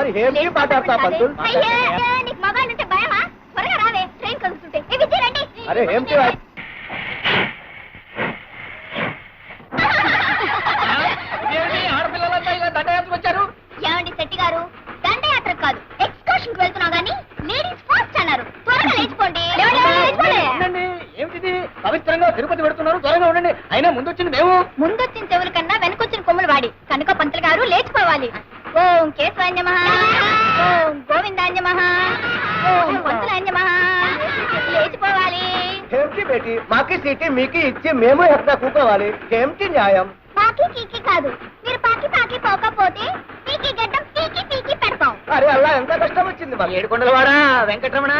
మరి ఏమి మాట్లాడతా పంతులు? నీకు మగాళ్ళు అంటే భయమా? త్వరగా రావే, ట్రైన్ కలుస్తుంటే. రండి. అరే ఏమిటి ఆడపిల్లలంతా ఇలా దండయాత్ర వచ్చారు? ఏమండి శెట్టి గారు, దండయాత్ర కాదు, ఎక్స్కర్షన్ వెళ్తున్నావు గానీ లేడీస్ ఫస్ట్ అన్నారు. త్వరగా లేచిపోండి. ఏమిటి పవిత్రంగా తిరుపతి పెడుతున్నారు? త్వరగా ఉండండి. అయినా ముందొచ్చింది మేము. ముందొచ్చిన చెవుల కన్నా వెనకొచ్చిన కొమ్ములు వాడి కనుక పంతులు గారు లేచిపోవాలి. ఓం కేశవాన్యమః, ఓం గోవిందాన్యమః, ఓం పంతులాన్యమః. లేచిపోవాలి. ఏమిటి బేటి, మాకి సీటీ మీకు ఇచ్చి మేము ఎక్కడ కూకోవాలి? ఏమిటి న్యాయం? పాకి కీకి కాదు, మీరు పాకి పాకి పోకపోతే పీకి గడ్డం పీకి పీకి పెడతాం. అరే అలా ఎంత కష్టం వచ్చింది మాకు. ఏడుకొండలవాడా వెంకటరమణ,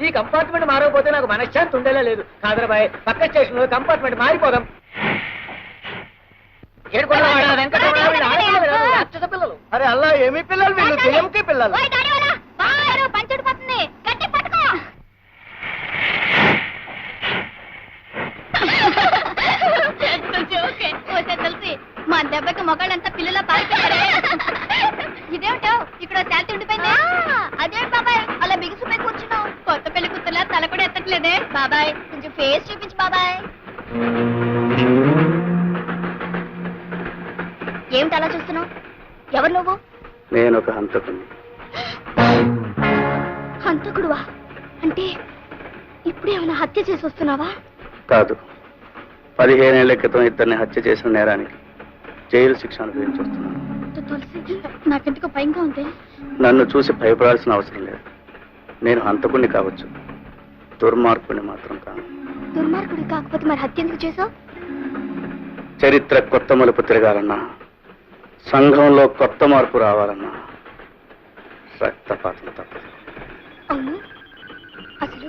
ఈ కంపార్ట్మెంట్ మారకపోతే నాకు మనశ్శాంతి ఉండేలా లేదు. కాదరబాయ్, పక్క స్టేషన్ లో కంపార్ట్మెంట్ మారిపోదాం. ఏడుకొండలవాడా వెంకటరమణ, రాక్షస పిల్లలు. అరే అలా ఏమి పిల్లలు వీళ్ళు? జయంకి పిల్లలు. పంచుడిపోతుంది, గట్టి పట్టుకో. తెలిసి మా దెబ్బకి మొగాళ్ళంతా పిల్లల పారిపోయారే. ఇదేమిటో ఇక్కడ శాంతి ఉండిపోయింది. అదేంటి బాబాయ్ అలా బిగుసిపోయి కూర్చున్నావు? కొత్త పెళ్లి కూతురులా తల కూడా ఎత్తట్లేదే. బాబాయ్ కొంచెం ఫేస్ చూపించు బాబాయ్. ఏమిటి అలా చూస్తున్నావు? ఎవరు నువ్వు? నేను ఒక హంతకుడిని. హంతకుడువా? అంటే ఇప్పుడేమైనా హత్య చేసి వస్తున్నావా? కాదు, 15 ఏళ్ల క్రితం ఇద్దరిని హత్య చేసిన నేరానికి జైలు శిక్ష అనుభవించి వస్తున్నాను. తులసి, నాకెందుకు భయంగా ఉంది. నన్ను చూసి భయపడాల్సిన అవసరం లేదు. నేను హంతకుడిని కావచ్చు, దుర్మార్గుడిని మాత్రం కాను. దుర్మార్గుడి కాకపోతే మరి హత్య ఎందుకు చేసావు? చరిత్ర కొత్త మలుపు తిరగాలన్నా, సంఘంలో కొత్త మార్పు రావాలన్నా రక్తపాతం తప్పదు. అవును, అసలు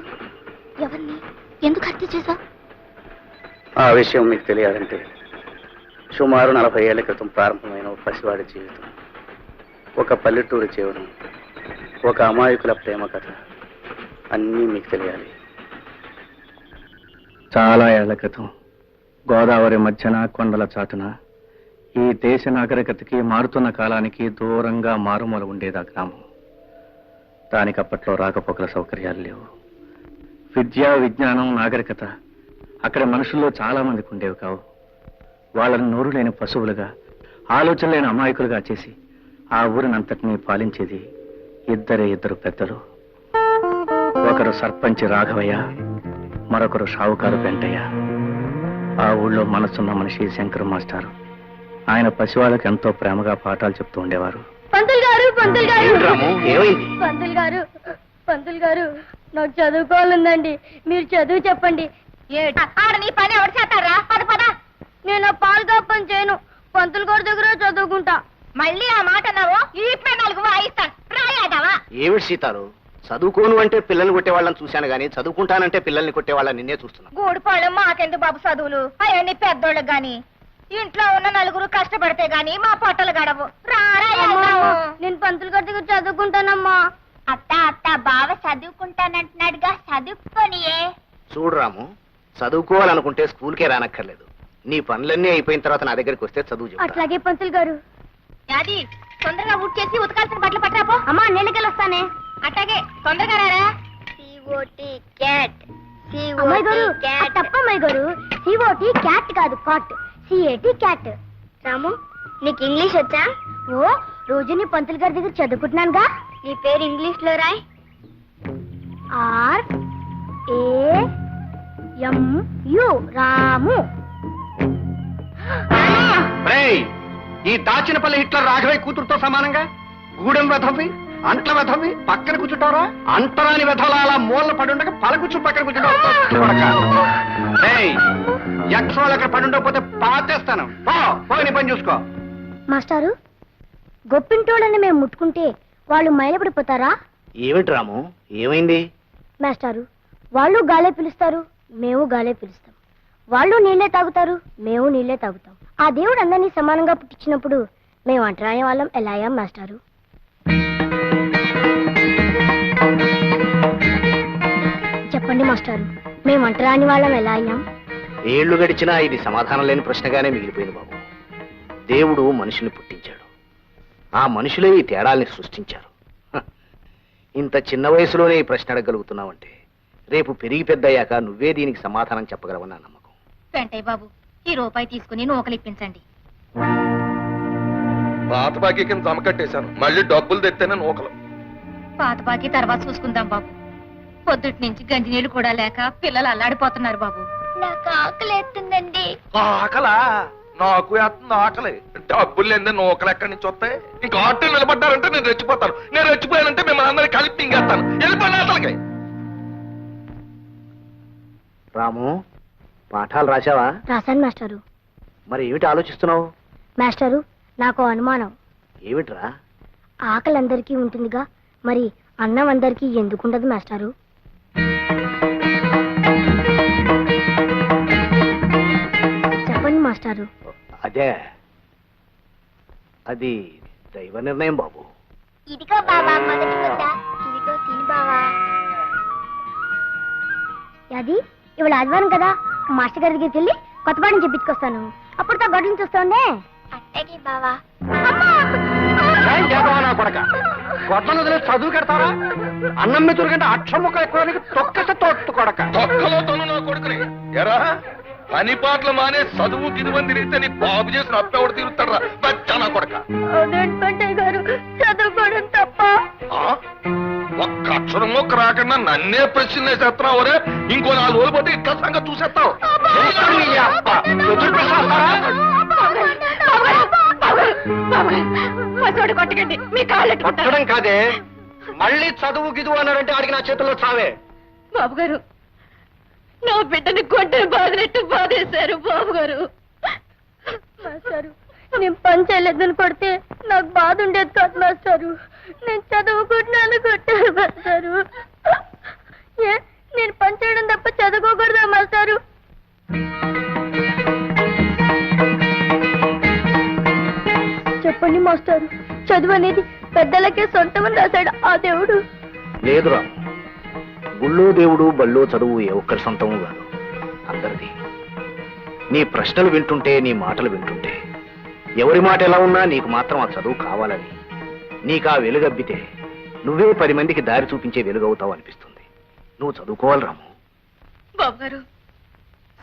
ఎవరిని ఎందుకు హత్య చేసావు? ఆ విషయం మీకు తెలియాలంటే సుమారు 40 ఏళ్ల క్రితం ప్రారంభమైన ఒక పసివాడి జీవితం, ఒక పల్లెటూరి జీవనం, ఒక అమాయకుల ప్రేమ కథ అన్నీ మీకు తెలియాలి. చాలా ఏళ్ల క్రితం గోదావరి మధ్యన కొండల చాటున ఈ దేశ నాగరికతకి మారుతున్న కాలానికి దూరంగా మారుమూల ఉండేది ఆ గ్రామం. దానికి అప్పట్లో రాకపోకల సౌకర్యాలు లేవు. విద్య, విజ్ఞానం, నాగరికత అక్కడ మనుషుల్లో చాలా మందికి ఉండేవి కావు. వాళ్ళని నోరు లేని పశువులుగా, ఆలోచన లేని అమాయకులుగా చేసి ఆ ఊరినంతటినీ పాలించేది ఇద్దరు పెద్దలు. ఒకరు సర్పంచ్ రాఘవయ్య, మరొకరు షావుకారు వెంటయ్య. ఆ ఊళ్ళో మనసున్న మనిషి శంకర్ మాస్టారు. ఆయన పసివాళ్ళకి ఎంతో ప్రేమగా పాఠాలు చెప్తూ ఉండేవారు. పంతులు గారు, పంతులు గారు, ఏమైంది? పంతులు గారు, పంతులు గారు, నాకు చదువుకోవాలందండి. మీరు చదువు చెప్పండి. ఆడ నీ పని ఎవరు చేస్తారా? పద పద. నేను పాలు పని చేయను, పంతులు గారి దగ్గర చదువుకుంటా. మళ్ళీ ఆ మాట అన్నావు, ఈ 4 వాయిస్తాను. రాయాదావా? ఏమిటి సీతారు, చదువుకోను అంటే పిల్లల్ని కొట్టేవాళ్ళని చూశాను గానీ చదువుకుంటానంటే పిల్లల్ని కొట్టేవాళ్ళని నిన్నే చూస్తున్నా. గూడిపాళ్ళు మాకెందుకు బాబు చదువులు? అవన్నీ పెద్దోళ్ళకి గాని, ఇంట్లో ఉన్న 4 కష్టపడితే గాని మా పొట్టలు గడవు. నేను పంతులు గారి దగ్గర చదువుకుంటానమ్మా. అత్త అత్త, బావ చదువుకుంటానంటున్నాడుగా, చదువుకోనియే. చూడు రాము, చదువుకోవాలనుకుంటే స్కూల్కే రానక్కర్లేదు. నీ పనులన్నీ అయిపోయిన తర్వాత నా దగ్గరికి వస్తే చదువు చెప్తా. అట్లాగే పంతులు గారు. అది తొందరగా ఊట్ చేసి ఉతకాల్సిన బట్టలు పట్టరాపో. అమ్మా నేనకెళ్ళి వస్తానే. అట్లాగే తొందరగా రారా. అమ్మాయి గారు, తప్పమ్మాయి గారు, COT క్యాట్ కాదు, కాట్. CAT cat. రాము, నీకు ఇంగ్లీష్ వచ్చా? ఓ, రోజు నీ పంతులు గారి దగ్గర చదువుకుంటున్నానుగా. నీ పేరు ఇంగ్లీష్ లో రాయ్. RAMU, రాము. ఈ దాచినపల్లి హిట్లర్ రాఘవయ్య కూతురుతో సమానంగా గూడెం వెధవి, అంట్ల వెధవి పక్కన కూర్చుంటారా? అంటరాని వెధవలా అలా మూల పడుండగా పలకూర్చు పక్కన కూర్చుంటావు. యక్షోలు అక్కడ పడుండకపోతే పాతేస్తాను. నీ పని చూసుకో. మాస్టారు, గొప్పింటోళ్ళని మేము ముట్టుకుంటే వాళ్ళు మైలపడిపోతారా? ఏమిటి రాము, ఏమైంది? మాస్టారు, వాళ్ళు గాలే పిలుస్తారు, మేము గాలే పిలుస్తాం. వాళ్ళు నీళ్లే తాగుతారు, మేము నీళ్లే తాగుతాం. ఆ దేవుడు అందరినీ సమానంగా పుట్టించినప్పుడు మేము అంటరాని వాళ్ళం ఎలా అయ్యాం మాస్టారు? చెప్పండి మాస్టారు, మేము అంటరాని వాళ్ళం ఎలా అయ్యాం? ఏళ్లు గడిచినా ఇది సమాధానం లేని ప్రశ్నగానే మిగిలిపోయింది బాబు. దేవుడు మనిషిని పుట్టించాడు, ఆ మనుషులే ఈ తేడాల్ని సృష్టించారు. ఇంత చిన్న వయసులోనే ఈ ప్రశ్న అడగలుగుతున్నావంటే రేపు పెరిగి పెద్దయ్యాక నువ్వే దీనికి సమాధానం చెప్పగలవని నా నమ్మకం. వెంటయ్య బాబు, ఈ రూపాయి తీసుకుని నూకలిప్పించండి. పాత బాకీ కింద జమ కట్టేశాను, మళ్ళీ డబ్బులు తెత్తేనే నూకలు. పాత బాకీ తర్వాత చూసుకుందాం బాబు. పొద్దుటి నుంచి గంజి నీళ్లు కూడా లేక పిల్లలు అల్లాడిపోతున్నారు బాబు. నాకు ఆకలి ఎత్తుందండి. ఆకలా? నాకు వేస్తుంది ఆకలి. డబ్బులు లేదే నూకలు ఎక్కడి నుంచి వస్తాయి? ఇంకా ఆటో నిలబడ్డారంటే నేను రెచ్చిపోతాను. నేను రెచ్చిపోయానంటే మిమ్మల్ని అందరికీ కలిపి ఇంకేస్తాను. వెళ్ళిపోయిన అసలుకి. రాము, పాఠాలు రాశావా? రాశాను మాస్టారు. మరి ఏమిటి ఆలోచిస్తున్నావు? మాస్టారు, నాకు అనుమానం. ఏమిట్రా? ఆకలి అందరికీ ఉంటుందిగా, మరి అన్నం అందరికీ ఎందుకుండదు మాస్టారు? చెప్పండి మాస్టారు. అదే, అది దైవ నిర్ణయం బాబు. ఇదిగో బావా మొదటి ముద్ద. ఇదిగో తిని బావా. అది ఇవాళ ఆదివారం కదా, మాస్టర్ గారి దగ్గరికి వెళ్ళి కొత్త పాఠం చెప్పించుకొస్తాను. అప్పుడు తా గొడవలు చూస్తావుండే. అట్టకి బావా. గొడ్డలు వదిలే చదువు కడతారా? అన్నం మెతురు కంటే అక్షర ముక్క ఎక్కువ తొక్కస తోట్టు కొడక. తొక్కలో తను నా కొడుకుని ఎరా పని పాటలు మానే చదువు గిదువని తిరిగితే నీ బాబు చేసిన అప్పెవడు తిరుగుతారా బచ్చా నా కొడక. గారు చదువుకోవడం తప్ప. ఒక్క అక్షరం మొక్క రాకుండా నన్నే ప్రశ్న వేసేస్తున్నావు. రే ఇంకో 4 రోజులు పోతే ఇట్లా సంగతి చూసేస్తావు. కొట్టకండి, మీ కాళ్ళు కొట్టడం కాదే, మళ్ళీ చదువు గిదువు అన్నారంటే ఆడికి నా చేతుల్లో చావే. బాబు గారు, నా బిడ్డని కొట్టని బాధనట్టు బాధేశారు బాబు గారు. మాస్టారు, నేను పని చేయలేదని కొడితే నాకు బాధ ఉండేది కాదు మాస్టారు. నేను చదువుకుంటున్నాను కొట్టారు మాస్టారు. ఏ, నేను పని చేయడం తప్ప చదువుకోకూడదా మాస్టారు? చెప్పండి మాస్టారు, చదువు అనేది పెద్దలకే సొంతమని రాశాడు ఆ దేవుడు. లేదురా, గుళ్ళో దేవుడు బళ్ళో చదువు ఏ ఒక్కరి సొంతము కాదు, అందరిది. నీ ప్రశ్నలు వింటుంటే, నీ మాటలు వింటుంటే ఎవరి మాట ఎలా ఉన్నా నీకు మాత్రం ఆ చదువు కావాలని, నీకు ఆ వెలుగబ్బితే నువ్వే 10 మందికి దారి చూపించే వెలుగవుతావు అనిపిస్తుంది. నువ్వు చదువుకోవాలి రాము. బాబు గారు,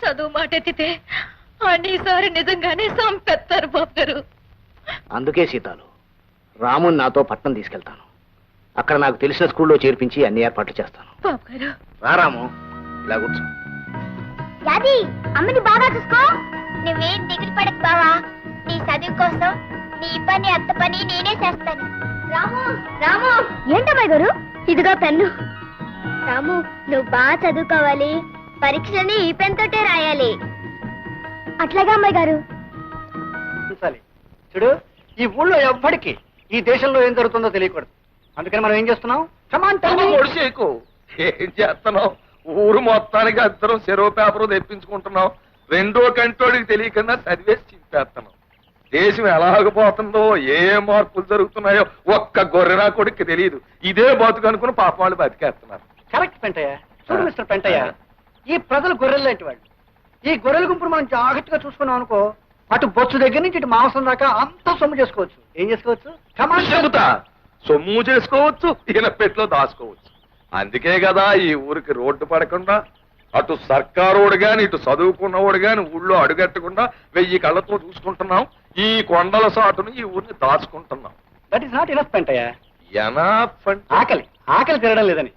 చదువు మాట ఎత్తితే అన్నిసారి నిజంగానే సంపెత్తారు బాబు గారు. అందుకే సీతాలు, రాముని నాతో పట్నం తీసుకెళ్తాను. అక్కడ నాకు తెలిసిన స్కూల్లో చేర్పించి అన్ని ఏర్పాట్లు చేస్తాను. బాబు గారు, రారాము, ఇలా కూర్చో. యాది, అమ్మని బాగా చూసుకో. నువ్వేం దిగులు పడకు బావా. నీ చదువు కోసం నీ పని అత్త పని నేనే చేస్తాను. రాము, రాము. ఏంటమ్మాయి గారు, ఇదిగో పెన్ను. రాము, నువ్వు బాగా చదువుకోవాలి. పరీక్షని ఈ పెన్ తోటే రాయాలి. అట్లాగా అమ్మాయి గారు. చూడు, ఈ ఊళ్ళో ఎవ్వడికి ఈ దేశంలో ఏం జరుగుతుందో తెలియకూడదు. అందుకని మనం ఏం చేస్తున్నాం? ఒడిసేకు ఏం చేస్తున్నావు? ఊరు మొత్తానికి అందరం చెరువు పేపర్ తెప్పించుకుంటున్నాం. 2వ కంటోడికి తెలియకుండా చదివేసి చింపేస్తున్నాం. దేశం ఎలాగపోతుందో, ఏ మార్పులు జరుగుతున్నాయో ఒక్క గొర్రెనా కొడుక్కి తెలియదు. ఇదే బతుకు అనుకుని పాప వాళ్ళు బతికేస్తున్నారు. కరెక్ట్ పెంటయ్య. చూడు మిస్టర్ పెంటయ్య, ఈ ప్రజలు గొర్రెలు లాంటి వాళ్ళు. ఈ గొర్రెల గుంపును మనం జాగ్రత్తగా చూసుకున్నాం అనుకో, అటు బొచ్చు దగ్గర నుంచి ఇటు మాంసం దాకా అంతా సొమ్ము చేసుకోవచ్చు. ఏం చేసుకోవచ్చు? చెబుతా, సొమ్ము చేసుకోవచ్చు, ఈయన పెట్లో దాచుకోవచ్చు. అందుకే కదా ఈ ఊరికి రోడ్డు పడకుండా అటు సర్కారోడు గాని ఇటు చదువుకున్నవాడు గాని ఊళ్ళో అడుగట్టకుండా 1000 కళ్ళతో చూసుకుంటున్నాం. ఈ కొండల సాటును ఈ ఊరిని దాచుకుంటున్నాం. That is not enough Pentayya. Enough అంటే ఆకలి తినడం లేదని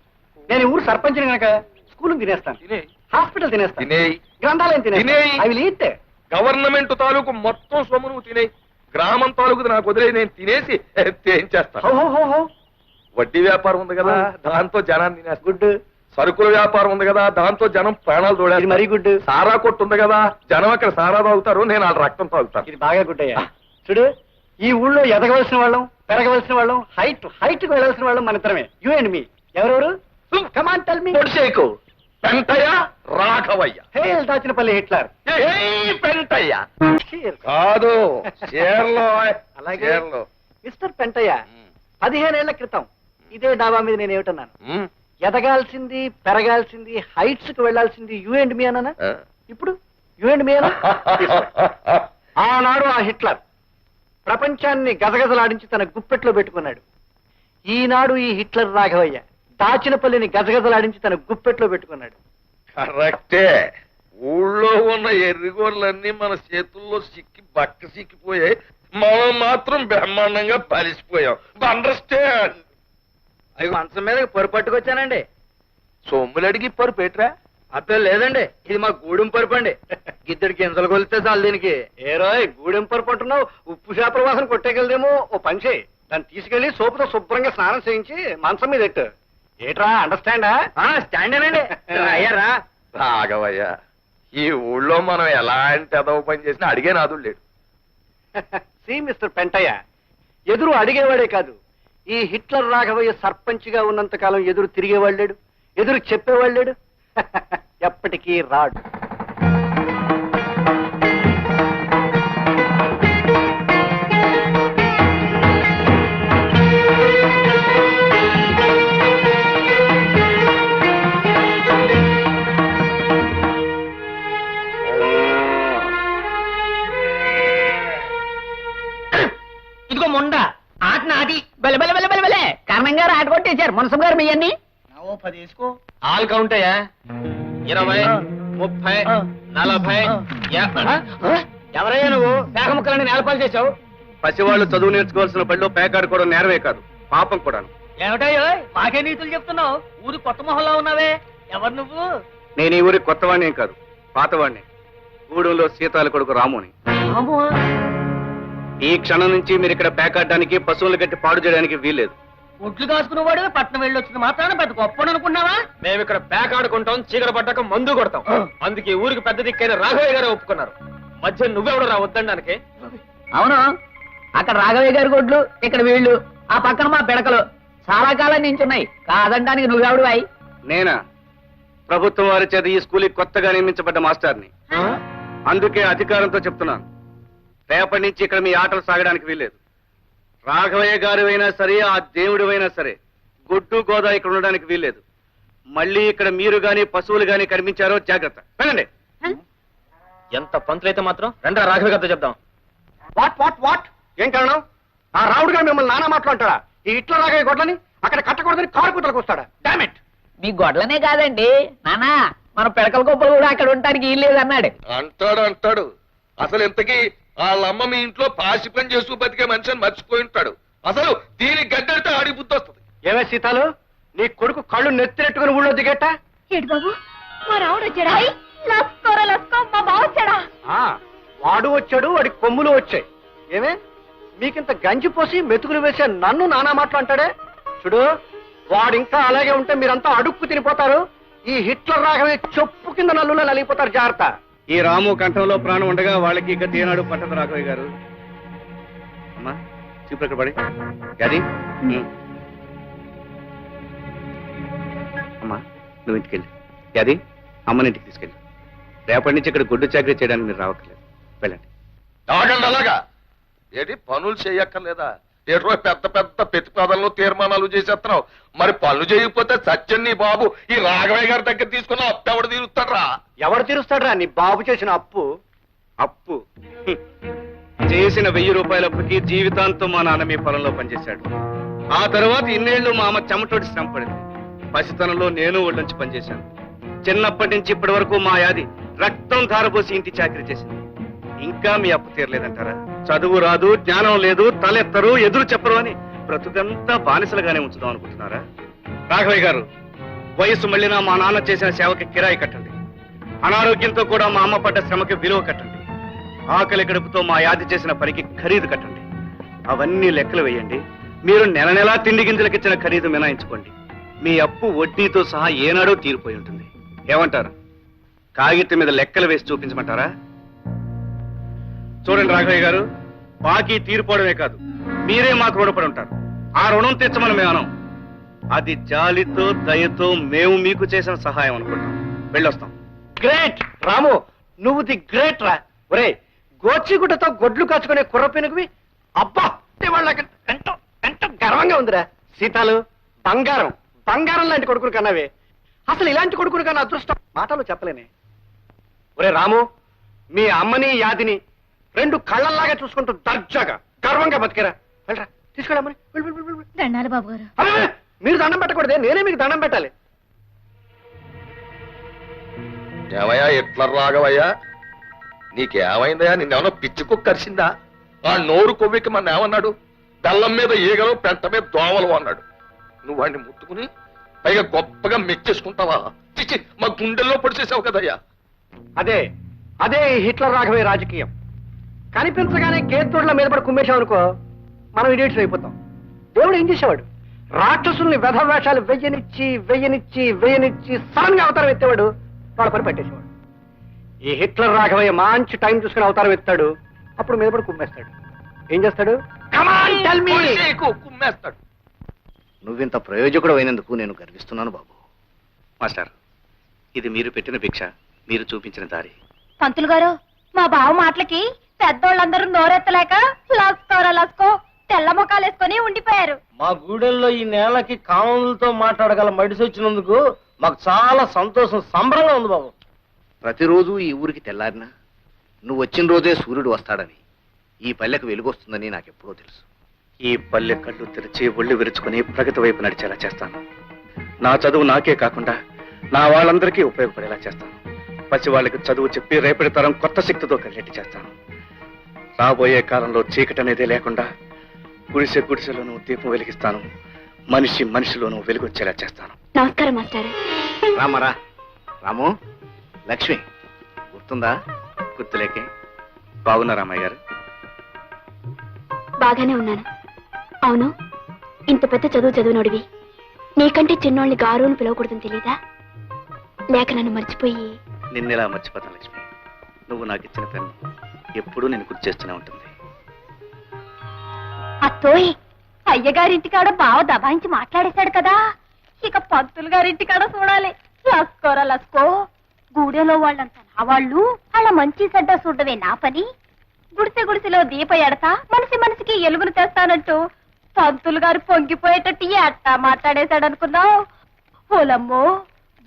నేను ఊరు సర్పంచిని కనుక స్కూల్ తినేస్తాను, తినేయ్, హాస్పిటల్ తినేస్తాను, తినేయ్, గ్రంథాలయం తినేయ్. తినేస్తాను. I will eat. గవర్నమెంట్ తాలూకు మొత్తం సొమ్ము నువ్వు తినేయి. గ్రామం తాలూకు నాకు వదిలే, నేను తినేసి ఏం చేస్తాను? వడ్డీ వ్యాపారం ఉంది కదా, దాంతో జనాన్ని తినేస్తా. గుడ్. సరుకుల వ్యాపారం ఉంది కదా, దాంతో జనం ప్రాణాలు తోడేస్తారు. మరీ గుడ్. సారా కొట్టు ఉంది కదా, జనం అక్కడ సారా తాగుతారు, నేను వాళ్ళ రక్తం తాగుతాను. ఇది బాగా గుడ్ అయ్యా. చూడు, ఈ ఊళ్ళో ఎదగవలసిన వాళ్ళం, పెరగవలసిన వాళ్ళం, హైట్ కు వెళ్ళవలసిన వాళ్ళం మన ఇద్దరమే. You and me. ఎవరెవరు? Come on tell me. పొడిసేకు పెంటయ్య, రాఘవయ్య. Hail Dachinapalli Hitler. పెంటయ్య కాదు, చీరలో. అలాగే. చీరలో. మిస్టర్ పెంటయ్య, 15 ఏళ్ల క్రితం ఇదే డాబా మీద నేను ఏమిటన్నాను? ఎదగాల్సింది, పెరగాల్సింది, హైట్స్ కు వెళ్లాల్సింది యూ అండ్ మీ అన్నానా? ఇప్పుడు యూ అండ్ మీ అన్నా? ఆనాడు ఆ హిట్లర్ ప్రపంచాన్ని గజగజలాడించి తన గుప్పెట్లో పెట్టుకున్నాడు. ఈనాడు ఈ హిట్లర్ రాఘవయ్య దాచినపల్లిని గజగజలాడించి తన గుప్పెట్లో పెట్టుకున్నాడు. కరెక్టే. ఊళ్ళో ఉన్న ఎర్రిగోళ్ళన్నీ మన చేతుల్లో సిక్కి బక్క సిక్కిపోయాయి. మనం మాత్రం బ్రహ్మాండంగా పలిసిపోయాం. అండర్స్టాండ్. అవి మంచం మీద పొరపట్టుకొచ్చానండి. సొమ్ములు అడిగి పరు పెట్టరా? అప్పుడు లేదండి, ఇది మా గూడెం పరుపు అండి. గిద్దెడి గింజలు కొలితే చాలు దీనికి. ఏ రోయ్ గూడెం పరుపు అంటున్నావు, ఉప్పు చేపల వాసన కొట్టేకెళ్దేమో. ఓ పని చేయి, దాన్ని తీసుకెళ్లి సోపుతో శుభ్రంగా స్నానం చేయించి మంచం మీద ఎట్టు. ఏట్రా అండర్స్టాండా? స్టాండేనండి. అయ్యారా రాఘవయ్య, ఈ ఊళ్ళో మనం ఎలాంటి అదవ పని చేసినా అడిగే నాదుడు లేడు. సి మిస్టర్ పెంటయ్య, ఎదురు అడిగేవాడే కాదు, ఈ హిట్లర్ రాఘవయ్య సర్పంచ్ గా ఉన్నంత కాలం ఎదురు తిరిగేవాడు లేడు, ఎదురు చెప్పేవాడు లేడు. ఎప్పటికీ రాడు. ఇదిగో మొండ ఆట నాది. బెల బెల బెల బెల బెలే కారణం గారు ఆట కొట్టేశారు. మునసం గారు మీయన్ని 10 వేసుకో. ఆల్ కౌంట్ అయ్యా. 20, 30, 40. ఎవరయ్యా నువ్వు? పేక ముక్కలని నేలపాలు చేశావు. పసివాళ్ళు చదువు నేర్చుకోవాల్సిన బడిలో పేకాడుకోవడం నేరమే కాదు, పాపం కూడాను. ఏమిటయ్యో మాకే నీతులు చెప్తున్నావు? ఊరి కొత్త మొహంలో ఉన్నావే, ఎవరు నువ్వు? నేను ఈ ఊరి కొత్తవాణ్ణేం కాదు, పాతవాణ్ణి. గూడెంలో సీతాల కొడుకు రాముని. ఈ క్షణం నుంచి మీరు ఇక్కడ పేకాడడానికి, పశువులు గట్టి పాడు చేయడానికి వీల్లేదు. ఒడ్లు కాసుకునేవాడు పట్నం వెళ్ళి వచ్చింది మాత్రాన పెద్ద గొప్ప అనుకున్నావా? మేము ఇక్కడ పేకాడుకుంటాం, చీకటి పడ్డాక మందు కొడతాం. అందుకే ఊరికి పెద్ద దిక్కైన రాఘవయ్య గారు ఒప్పుకున్నారు. మధ్య నువ్వెవడు రా వద్దడానికి? అవును, అక్కడ రాఘవయ్య గారి గొడ్లు, ఇక్కడ వీళ్ళు, ఆ పక్కన మా పిడకలు చాలా కాలం నించున్నాయి. కాదనడానికి నువ్వెవడు అయి? నేనా? ప్రభుత్వం వారి చేత ఈ స్కూల్కి కొత్తగా నియమించబడ్డ మాస్టర్ని. అందుకే అధికారంతో చెప్తున్నాను, రేపటి నుంచి ఇక్కడ మీ ఆటలు సాగడానికి వీల్లేదు. రాఘవయ్య గారు అయినా సరే, ఆ దేవుడు అయినా సరే, గొడ్డు గోదా ఇక్కడ ఉండడానికి వీల్లేదు. మళ్ళీ ఇక్కడ మీరు గాని పశువులు గాని కనిపించారో జాగ్రత్త. వెళ్ళండి. ఎంత పంతులైతే మాత్రం రండి రాఘవయ్య గారితో చెప్దాం. What what what? ఏం కారణం? ఆ రావుడు గారు మిమ్మల్ని నానా మాట్లాడతాడా? ఈ ఇట్ల రాఘవయ్య గొడ్లని అక్కడ కట్టకూడదని కారు కూతలకు వస్తాడా? డామిట్! మీ గొడ్లనే కాదండి నానా, మన పిడకల గొప్పలు కూడా అక్కడ ఉండటానికి వీల్లేదు అన్నాడు. అంటాడు. అసలు ఇంతకీ వాళ్ళమ్మ మీ ఇంట్లో పాసి పని చేస్తూ బతికే మనిషిని మర్చిపోయి ఉంటాడు. అసలు దీనికి గడ్డడితే ఆడి బుద్ధి వస్తుంది. ఏమే సీతాలు, నీ కొడుకు కళ్ళు నెత్తినెట్టుకుని ఊళ్ళో దిగేట? ఏడు బాబు, మా రావుడు వచ్చాడా? లస్కోరా లస్కో, మా బావ వచ్చాడా? వాడు వచ్చాడు, వాడి కొమ్ములు వచ్చాయి. ఏమే మీకింత గంజి పోసి మెతుకులు వేసే నన్ను నానా మాటలు అంటాడే? చూడు, వాడు ఇంకా అలాగే ఉంటే మీరంతా అడుక్కు తినిపోతారు. ఈ హిట్లర్ రాఘవయ్య చెప్పు కింద నల్లులో నలిగిపోతారు. జాగ్రత్త. ఈ రాము కంఠంలో ప్రాణం ఉండగా వాళ్ళకి ఇక తేనాడు పట్టదు రాఘవయ్య గారు. అమ్మా చూపు ఇక్కడ పడి అది. అమ్మా నువ్వు ఇంటికెళ్ళి అది అమ్మని ఇంటికి తీసుకెళ్ళి. రేపటి నుంచి ఇక్కడ గుడ్డు చాకరీ చేయడానికి మీరు రావట్లేదు. వెళ్ళండి. ఆగండి అలాగా. ఏంటి పనులు చేయక్కర్లేదా? ఏటో పెద్ద పెద్ద ప్రతిపాదనలు తీర్మానాలు చేసేస్తున్నావు. మరి పనులు చేయకపోతే సత్యం నీ బాబు ఈ రాఘవయ్య గారి దగ్గర తీసుకున్న అప్పు ఎవడు తీరుస్తాడ్రా? ఎవరు తీరుస్తాడ్రా నీ బాబు చేసిన అప్పు? అప్పు చేసిన 1000 రూపాయల అప్పుకి జీవితాంతం మా నాన్న మీ పొలంలో పనిచేశాడు. ఆ తర్వాత ఇన్నేళ్లు మా అమ్మ చెమటోటి శ్రమ పడింది. పసితనంలో నేను ఒళ్ళొంచి పనిచేశాను. చిన్నప్పటి నుంచి ఇప్పటి వరకు మా యాది రక్తం ధారపోసి ఇంటి చాకరీ చేసింది. ఇంకా మీ అప్పు తీరలేదంటారా? చదువు రాదు, జ్ఞానం లేదు, తలెత్తరు, ఎదురు చెప్పరు అని బ్రతుకంతా బానిసలుగానే ఉంచుదాం అనుకుంటున్నారా? రాఘవయ్య గారు, వయసు మళ్ళినా మా నాన్న చేసిన సేవకి కిరాయి కట్టండి. అనారోగ్యంతో కూడా మా అమ్మ పడ్డ శ్రమకి విలువ కట్టండి. ఆకలి గడుపుతో మా యాది చేసిన పనికి ఖరీదు కట్టండి. అవన్నీ లెక్కలు వేయండి. మీరు నెల నెలా తిండి గింజలకిచ్చిన ఖరీదు మినాయించుకోండి. మీ అప్పు వడ్డీతో సహా ఏనాడో తీరిపోయి ఉంటుంది. ఏమంటారు? కాగితం మీద లెక్కలు వేసి చూపించమంటారా? చూడండి రాఘవయ్య గారు, బాకీ తీరిపోవడమే కాదు, మీరే మాకు రుణపడి ఉంటారు. ఆ రుణం తెచ్చమని మేము అనం. అది జాలితో దయతో మేము మీకు చేసిన సహాయం అనుకుంటాం. వెళ్ళొస్తాం. గ్రేట్ రాము, నువ్వు ది గ్రేట్ రా. ఒరే, గోచిగుడ్డతో గొడ్లు కాచుకునే కుర్ర పెనుగువి. అబ్బా, వాళ్ళకి ఎంతో ఎంతో గర్వంగా ఉందిరా. సీతాలు, బంగారం బంగారం లాంటి కొడుకుని కన్నావే. అసలు ఇలాంటి కొడుకుని కన్నా అదృష్టం మాటలు చెప్పలేనే. ఒరే రాము, మీ అమ్మని యాదిని 2 కళ్ళల్లాగా చూసుకుంటూ దర్జాగా గర్వంగా బతికేరా. వెళ్ళరా, తీసుకెళ్ళమని. దండాలి బాబు గారు. మీరు దండం పెట్టకూడదే, నేనే మీకు దండం పెట్టాలి. ఏమయ్యా హిట్లర్ రాఘవయ్యా, నీకేమైందయ్యా? నిన్నేమన్నా పిచ్చి కుక్క కరిసిందా? ఆ నోరు కొవ్వికి మన ఏమన్నాడు? బెల్లం మీద ఈగలు, పెంట మీద దోమలు అన్నాడు. నువ్వు వాడిని ముట్టుకుని పైగా గొప్పగా మెచ్చేసుకుంటావా? చిచ్చి, మా గుండెల్లో పొడిచేసావు కదయ్యా. అదే అదే హిట్లర్ రాఘవయ్య రాజకీయం. కనిపించగానే కేతుడుల మీద పడి కుమ్మేశాం అనుకో, మనం ఇడియట్స్ అయిపోతాం. దేవుడు ఏం చేసేవాడు? రాక్షసుల్ని వేషాలు వెయ్యనిచ్చి సడన్ గా అవతారం ఎత్తేవాడు, వాళ్ళ పని పెట్టేసేవాడు. ఈ హిట్లర్ రాఘవయ్య మంచి టైం చూసుకుని అవతారం ఎత్తాడు, అప్పుడు మీద పడి కుమ్మేస్తాడు. ఏం చేస్తాడు? కుమ్మేస్తాడు. నువ్వింత ప్రయోజకుడు అయినందుకు నేను గర్విస్తున్నాను బాబు. మాస్టర్, ఇది మీరు పెట్టిన భిక్ష, మీరు చూపించిన దారి. పంతులు గారు, మా బావ మాటలకి పెద్దోళ్ళందరూ నోరెత్తలేక లస్కో తెల్ల మొక్కలు వేసుకొని ఉండిపోయారు. మా గూడెల్లో ఈ నేలకి కామన్లతో మాట్లాడగల మడిసి వచ్చినందుకు మాకు చాలా సంతోషం, సంబరంగా ఉంది బాబు. ప్రతిరోజు ఈ ఊరికి తెల్లారినా నువ్వు వచ్చిన రోజే సూర్యుడు వస్తాడని, ఈ పల్లెకు వెలుగొస్తుందని నాకెప్పుడో తెలుసు. ఈ పల్లె కళ్ళు తెరిచి ఒళ్ళు విరుచుకుని ప్రగతి వైపు నడిచేలా చేస్తాను. నా చదువు నాకే కాకుండా నా వాళ్ళందరికీ ఉపయోగపడేలా చేస్తాను. పసి వాళ్ళకి చదువు చెప్పి రేపటి తరం కొత్త శక్తితో కలిగేట్టు చేస్తాను. రాబోయే కాలంలో చీకటి అనేది లేకుండా గుడిసెలోనూ దీపం వెలిగిస్తాను. మనిషిలోనూ వెలుగొచ్చేలా చేస్తాను. నమస్కారం మాస్టర్. రామరా రాము, లక్ష్మి గుర్తుందా? గుర్తులేకే. బాగున్నా రామయ్య గారు? బాగానే ఉన్నాను. అవును, ఇంత పెద్ద చదివినోడివి, నీకంటే చిన్నోళ్ళని గారుని పిలవకూడదని తెలీదా? లేక నన్ను మర్చిపోయి? నిన్నెలా మర్చిపోతాను లక్ష్మి? నువ్వు నాకు ఇచ్చిన పెన్ను ఎప్పుడూ నేను గుర్తు చేస్తూనే ఉంటుంది. అత్తోయ్, అయ్యగారింటికాడ బావ దబాయించి మాట్లాడేశాడు కదా, ఇక పంతులు గారింటికాడ చూడాలి. లస్కో గూడెలో వాళ్ళంతా నా వాళ్ళు, అలా మంచి చెడ్డ చూడవే నా పని. గుడిసెలో దీప ఎడతా మనిషికి ఎలుగును తెస్తానంటూ పంతులు గారు పొంగిపోయేటట్టు ఎట్టా మాట్లాడేశాడనుకున్నావు? ఓలమ్మో,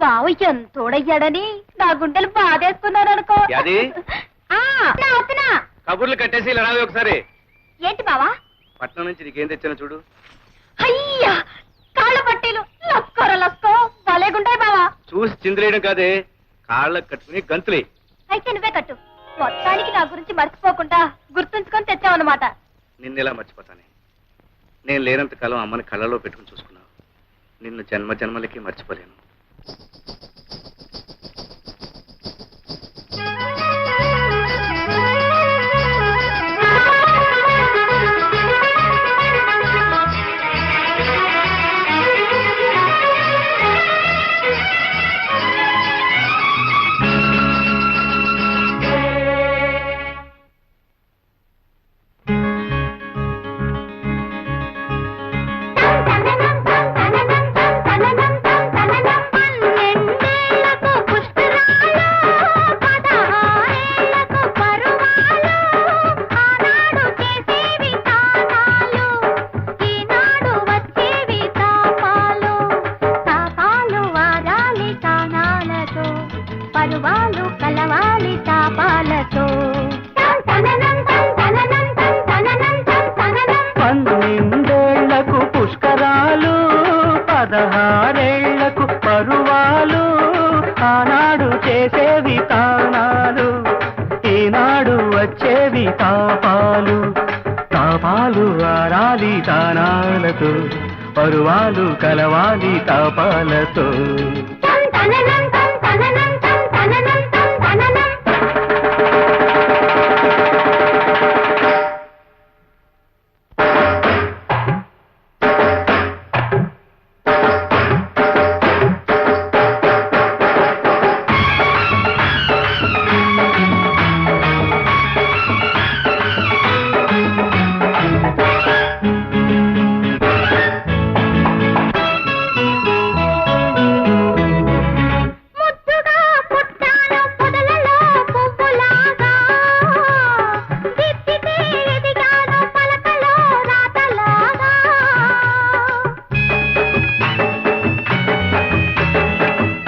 బావ ఎంతోడయ్యాడని నా గుండెలు బాధేసుకున్నాననుకో. కబుర్లు కట్టేసి ఇలా రావే ఒకసారి. ఏంటి బావా? పట్నం నుంచి నీకేం తెచ్చాను చూడు. అయ్యా, కాళ్ళ పట్టీలు లస్కో భలేగుంటాయి బావా. చూసి చిందులేయడం కాదే, కాళ్ళకు కట్టుకుని గంతులే. అయితే నువ్వే కట్టు. మొత్తానికి నా గురించి మర్చిపోకుండా గుర్తుంచుకొని తెచ్చావన్నమాట. నిన్నెలా మర్చిపోతానే? నేను లేనంత కాలం అమ్మని కళ్ళలో పెట్టుకుని చూసుకున్నావు. నిన్ను జన్మలకి మర్చిపోలేను. పరువాలు కలవాలి తాపాలతో. 12 పుష్కరాలు, 16 పరువాలు, ఆనాడు చేసేవి తానాలు, ఈనాడు వచ్చేవి తాపాలు. తాపాలు ఆరాలి తానాలతో, పరువాలు కలవాలి తాపాలతో.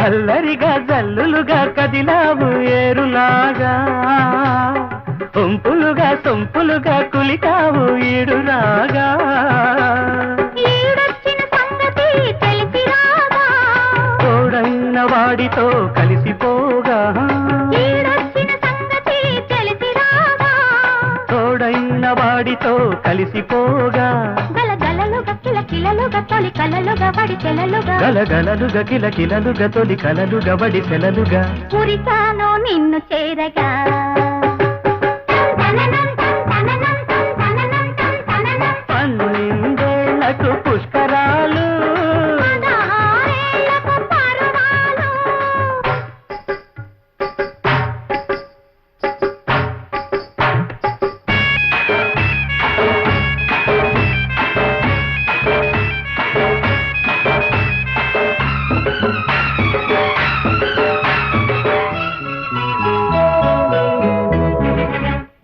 అల్లరిగా జల్లులుగా కదిలావు ఏరులాగా, సొంపులుగా కులికావు ఈడులాగా. ఈడొచ్చిన సంగతి వాడితో కలిసిపోగా ఈడొచ్చిన సంగతి తెలిసి రాగా తోడైన వాడితో కలిసిపోగా గలగలలుగా కిలకిలలుగా తొలి కలలుగా వడి తెలలుగా గలగలలుగా కిలకిలలుగా తొలి కలలుగా వడి సెలలుగా పురితాను నిన్ను చేరగా పన్నెండేళ్లకు పుష్కరాలు పదహారేళ్లకు పరువాలు.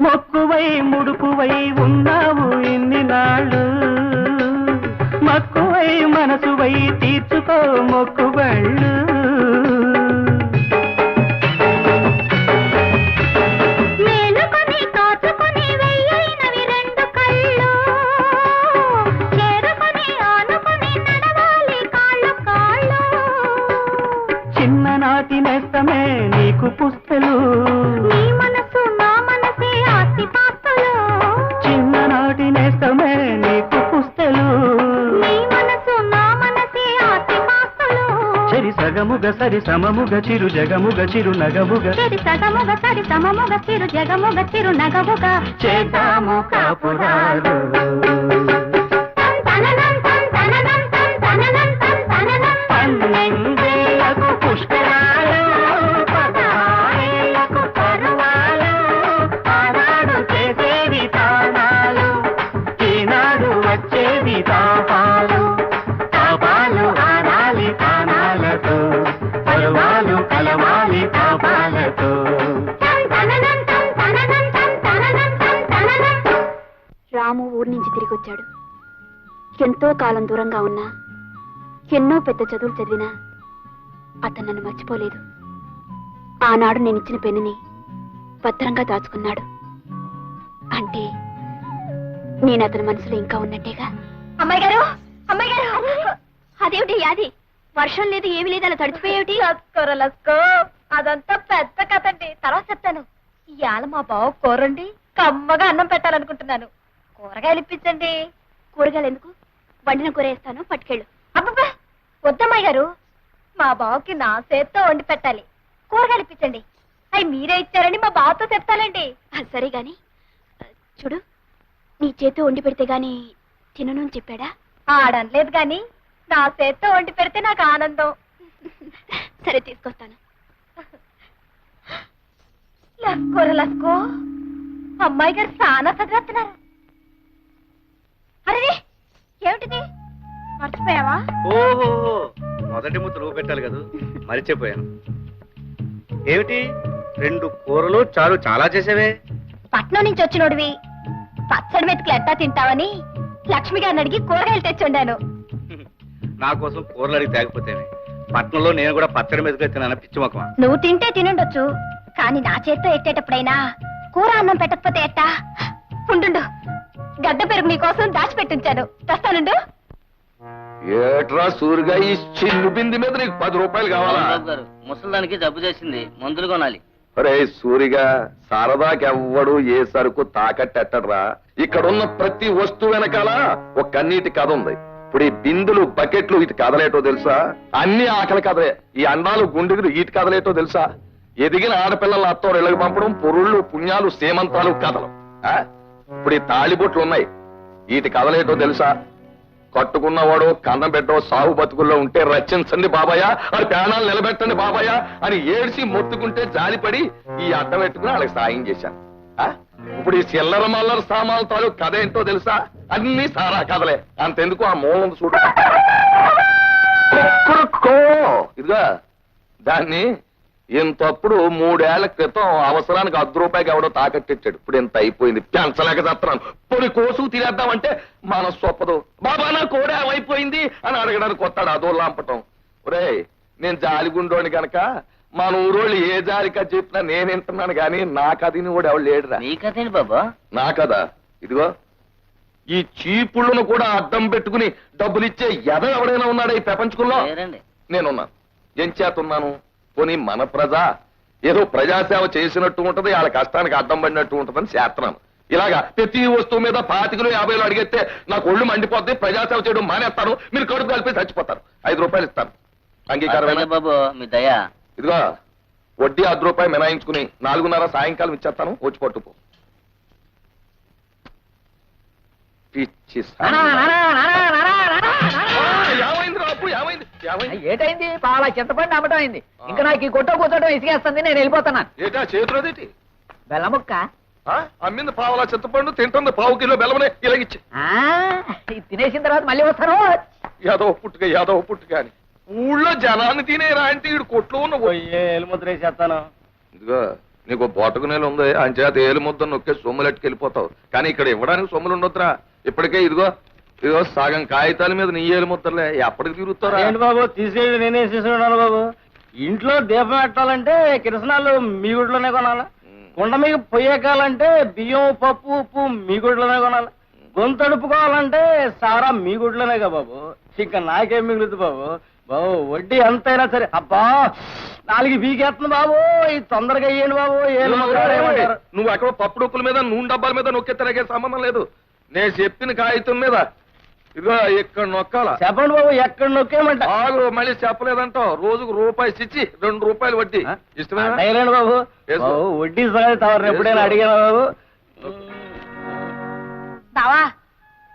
మొక్కువై ముడుపువై ఉన్నావు ఇన్ని నాళ్ళు మక్కువై మనసువై తీర్చుకో మొక్కుబళ్ళు మేలుకొని కాచుకొని వెయ్యైనవి రెండు కళ్ళు చేరుకొని ఆనుకొని నడవాలి కాళ్ళు కాళ్ళు చిన్ననాటి నేస్తమే నీకు పుస్తలు నీ మనసు నా మనసే ఆస్తిపాస్తులు చిన్ననాటి నేస్తమే నీకు పుస్తలు నీ మనసు నా మనసే ఆస్తిపాస్తులు సరి సగముగ సరి సమముగ చిరు జగముగ చిరు నగముగ చెరి సగముగ సరి సమముగ చిరు జగముగ చిరు నగముగా చేద్దాము కాపురాలు పన్నెండేళ్లకు పుష్కరాలు పదహారేళ్లకు పరువాలు ఆనాడు చేసేవి తానాలు ఈనాడు వచ్చేవి తాపాలు తాపాలు ఆనాలి తానాలతో పరువాలు కలవాలి తాపాలతో రాము ఊరి నుంచి తిరిగి వచ్చాడు. ఎంతో కాలం దూరంగా ఉన్నా ఎన్నో పెద్ద చదువులు చదివినా అతను నన్ను మర్చిపోలేదు. ఆనాడు నేనిచ్చిన పెన్నుని భద్రంగా దాచుకున్నాడు. అంటే నేను అతని మనసులో ఇంకా ఉన్నట్టేగా. అమ్మాయి గారు అమ్మాయి గారు అదేమిటి యాది వర్షం లేదు ఏమీ లేదు అలా తడిచిపోయేమిటి లస్కో అదంతా పెద్ద కథండి తర్వాత చెప్తాను. ఇవాళ మా బావ కూరండి కమ్మగా అన్నం పెట్టాలనుకుంటున్నాను. కూరగాయలు ఇప్పించండి. కూరగాయలు ఎందుకు? వండిన కూర వేస్తాను, పట్టుకెళ్ళు. అబ్బబ్బా వద్దమ్మాయి గారు మా బావకి నా చేత్తో వండి పెట్టాలి. కూరగాయలు ఇప్పించండి. అవి మీరే ఇచ్చారని మా బావతో చెప్తానండి. సరే గాని చూడు, నీ చేతితో వండి పెడితే గాని తినను అని చెప్పాడా? ఆడనలేదు గాని నా చేత్తో వండి పెడితే నాకు ఆనందం. సరే తీసుకొస్తాను. లస్కో అమ్మాయి గారు చాలా చదివేస్తున్నారు. అరే ఏమిటిది మర్చిపోయావా? ఓహో మొదటి ముద్ద నువ్వు పెట్టాలి కదా, మరిచిపోయాను. ఏమిటి 2 కూరలు చాలు చాలా చేసేవే? పట్నం నుంచి వచ్చినోడివి పచ్చడి మెతుకులు ఎట్టా తింటావని లక్ష్మి గారిని అడిగి కూరగాయలు తెచ్చుండాను. నా కోసం కూరలు అడిగి తేకపోతేనే. పట్నంలో నేను కూడా పచ్చడి మీదకి తిన్నాను, పిచ్చి మొక్కమా. నువ్వు తింటే తినుండొచ్చు కానీ నా చేత్తో ఎట్టేటప్పుడైనా కూర అన్నం పెట్టకపోతే ఎట్టా? ఉండు గడ్డ పెరుగు నీకోసం దాచిపెట్టించాను, తెస్తానుండు. ఏట్రా సూరిగా ఈ చిన్ను బింది మీద నీకు 10 రూపాయలు కావాలా? ముసలిదానికి జబ్బు చేసింది, మందులు కొనాలి. అరే సూరిగా సరదాకెవ్వడు ఏ సరుకు తాకట్టెట్టడ్రా. ఇక్కడున్న ప్రతి వస్తువు వెనకాల ఒక కన్నీటి కథ ఉంది. ఇప్పుడు ఈ బిందులు బకెట్లు ఇటు కదలేటో తెలుసా? అన్ని ఆకలి కథలే. ఈ అండాలు గుండెలు ఇటు కదలేటో తెలుసా? ఎదిగిన ఆడపిల్లల అత్తోరు ఇళ్ళకి పంపడం, పొరుళ్ళు పుణ్యాలు సేమంతాలు కథలు. ఇప్పుడు ఈ తాళిబొట్లు ఉన్నాయి, వీటి కదలేటో తెలుసా? కట్టుకున్నవాడు కన్నం పెట్టో సాగు బతుకుల్లో ఉంటే రచించండి బాబాయ్, అది ప్రాణాలు నిలబెట్టండి బాబాయ్ అని ఏడ్చి మొత్తుకుంటే జాలిపడి ఈ అడ్డం పెట్టుకుని వాళ్ళకి సాయం చేశాను. ఇప్పుడు ఈ చిల్లర మల్లర సామాన్ల తాలూ కథ ఏంటో తెలుసా? అన్ని సారా కథలే. అంతెందుకు ఆ మూలం చూడ ఇదిగా దాన్ని ఇంతప్పుడు 3 ఏళ్ల క్రితం అవసరానికి 10 రూపాయకి ఎవడో తాకట్టిచ్చాడు. ఇప్పుడు ఇంత అయిపోయింది, పెంచలేక చేస్తున్నాను. పొడి కోసు తినేద్దామంటే మనసు ఒప్పదు. బాబా నా కోడే అయిపోయింది అని అడగడానికి వస్తాడు, అదో లాంపటం. ఒరే నేను జాలిగుండోని గనక మన ఊరోళ్ళు ఏ జాలికా చెప్పినా నేను వింటున్నాను గాని నా కథని కూడా ఎవడు లేడురా. నీ కథేంటి బాబా? నా కదా ఇదిగో ఈ చీపుళ్ళను కూడా అడ్డం పెట్టుకుని డబ్బులిచ్చే ఎద ఎవడైనా ఉన్నాడా ఈ ప్రపంచంలో? నేనున్నాను. ఏం చేతున్నాను? పోనీ మన ప్రజ ఏదో ప్రజాసేవ చేసినట్టు ఉంటది, వాళ్ళ కష్టానికి అడ్డం పడినట్టు ఉంటదని చేస్తున్నాను. ఇలాగా ప్రతి వస్తువు మీద 25 50 అడిగితే నాకు ఒళ్ళు మండిపోద్ది, ప్రజాసేవ చేయడం మానేస్తాను, మీరు కడుపు కలిపి చచ్చిపోతారు. 5 రూపాయలు ఇస్తాను. అంగీకారమేనా? బాబు మీ దయ. ఇదిగో వడ్డీ 10 రూపాయలు మినాయించుకుని 4:30 సాయంకాలం ఇచ్చేస్తాను, వచ్చి పట్టుకో. పిచ్చి ఏమైంది రాపు? ఏమైంది? ఏటైంది? పాల చింతపండు అమ్మటం అయింది. ఇంకా నాకు ఈ కొట్ట కూర్చోటం ఇసుకేస్తుంది, నేను వెళ్ళిపోతున్నాను. ఏటా చేతులదేటి? బెల్లముక్క అమ్మింది పావులా చింతపండు, తింటుంది 1/2 కిలో బెల్లమనే ఇలాగిచ్చి. ఇది తినేసిన తర్వాత మళ్ళీ వస్తాను. యాదవ పుట్టుక అని ఊళ్ళో జనాన్ని తినేరా అంటే ఈడు కొట్లో ఉన్న ఏలుముద్ర వేసేస్తాను. ఇదిగో నీకు బోటకు నేలు ఉంది, అంచేత ఏలు ముద్ద నొక్కే సొమ్ములెట్టుకు వెళ్ళిపోతావు. కానీ ఇక్కడ ఇవ్వడానికి సొమ్ములు ఉండొద్దురా. ఇప్పటికే ఇదిగో సగం కాగితాల మీద నీ ఏలు ముద్దలే, ఎప్పటికి తిరుగుతారా? ఏంటి బాబు తీసేది? నేనే తీసుకున్నాను బాబు. ఇంట్లో దీపం పెట్టాలంటే కిరసనాలు మీ గుడిలోనే కొనాలి, కుండ మీద పొయ్యకాలంటే బియ్యం పప్పు ఉప్పు మీ గుడిలోనే కొనాలి, గొంతు అడుపుకోవాలంటే సారా మీ గుడిలోనేగా బాబు. ఇంకా నాకేం మిగులుతుంది బాబు? బాబు వడ్డీ ఎంతైనా సరే. అబ్బా 4 బీకేస్తుంది బాబు, ఇది తొందరగా అయ్యండి బాబు. నువ్వు అక్కడ పప్పు డొక్కుల మీద నూనె డబ్బాల మీద నొక్కేతనకే సంబంధం లేదు. నేను చెప్పిన కాగితం మీద ఇదిగో ఇక్కడ నొక్కాల. చెప్పండి బాబు, ఎక్కడ నొక్కేమంట? ఆగు, మళ్ళీ చెప్పలేదంటావు. రోజుకు రూపాయి ఇచ్చి 2 రూపాయలు వడ్డీ ఇష్టమేనా? బాబు వడ్డీ సంగతి తవరు ఎప్పుడైనా అడిగాను బాబు. బావా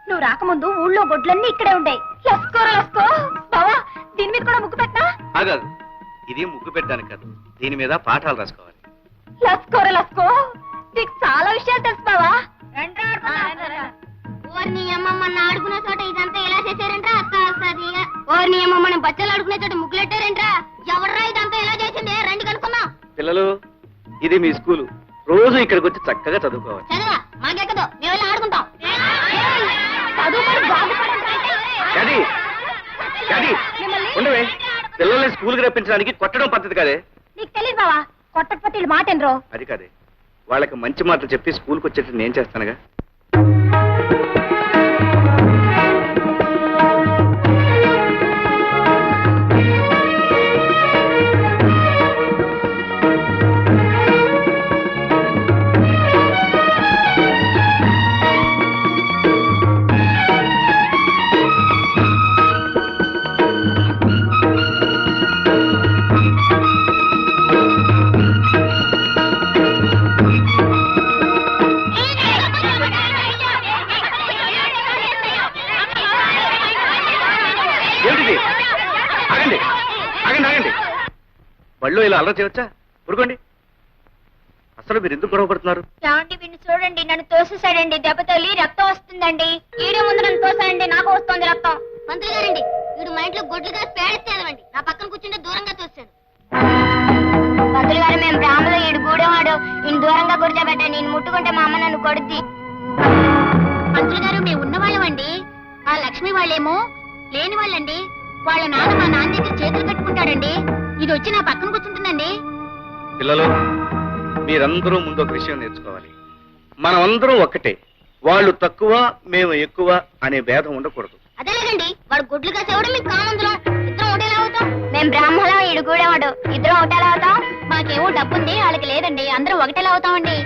నువ్వు రాకముందు ఊళ్ళో గొడ్లన్నీ ఇక్కడే ఉండే. లస్కో బావా, దీని మీద కూడా ముగ్గు పెట్టా? కాదు, ఇది ముగ్గు పెట్టడానికి కాదు, దీని మీద పాఠాలు రాసుకోవాలి. లస్కో నీకు చాలా విషయాలు తెలుసు బావా. ఓర్ని అమ్మమ్మ ఆడుకునే చోట ఇదంతా ఎలా చేశారంట్రా? ఓర్ని అమ్మమ్మని బచ్చలు ఆడుకునే చోట ముగ్గులెట్టారంట్రా? ఎవర్రా ఇదంతా ఎలా చేసింది? రండి కనుక్కున్నాం. పిల్లలు, ఇది మీ స్కూలు, రోజు ఇక్కడికి వచ్చి చక్కగా చదువుకోవాలి. చదవా మాకెక్కదు, మేము వెళ్ళి ఆడుకుంటాం. ఉండవే, పిల్లల్ని స్కూల్కి రప్పించడానికి కొట్టడం పద్ధతి కాదే. నీకు తెలియదు బావా, కొట్టకపోతే మాట ఎనరో. అది కాదే, వాళ్ళకి మంచి మాటలు చెప్పి స్కూల్కి వచ్చేట్టు నేను చేస్తానుగా. బళ్ళు ఇలా అల్లరి చేయవచ్చా? ఊరుకోండి. అసలు మీరు ఎందుకు గొడవ పడుతున్నారు? ఏమండి వీడిని చూడండి, నన్ను తోసేసాడండి. దెబ్బ తగిలి రక్తం వస్తుందండి. ఈడే ముందు నన్ను తోసాడండి, నాకు వస్తుంది రక్తం. మంత్రి గారండి, వీడు మా ఇంట్లో గొడ్లు కాసి పేడెత్తేదమండి. నా పక్కన కూర్చుంటే దూరంగా తోసాడు. మంత్రి గారు, మేము బ్రాహ్మలు, ఈడు గూడెవాడు. ఈయన దూరంగా కూర్చోబెట్టండి, ఈయన ముట్టుకుంటే మా అమ్మ నన్ను కొడుద్ది. మంత్రి గారు, మేము ఉన్నవాళ్ళమండి. ఆ లక్ష్మి వాళ్ళేమో లేని వాళ్ళండి. వాళ్ళ నాన్న మా నాన్న దగ్గర చేతులు కట్టుకుంటాడండి. ఇది వచ్చి నా పక్కన కూర్చుంటుందండి. పిల్లలు, మీరందరూ ముందు ఒక విషయం నేర్చుకోవాలి. మనమందరం ఒక్కటే, వాళ్ళు తక్కువ మేము ఎక్కువ అనే భేదం ఉండకూడదు. అదేలేదండి, వాడు గుడ్లు కాసేవాడు, మీకు కామందులం. ఇద్దరం ఒకటేలా అవుతాం. మేము బ్రాహ్మణం, ఈడు గూడేవాడు. ఇద్దరం ఒకటేలా అవుతాం. మాకేమో డబ్బు ఉంది, వాళ్ళకి లేదండి. అందరూ ఒకటేలా అవుతామండి.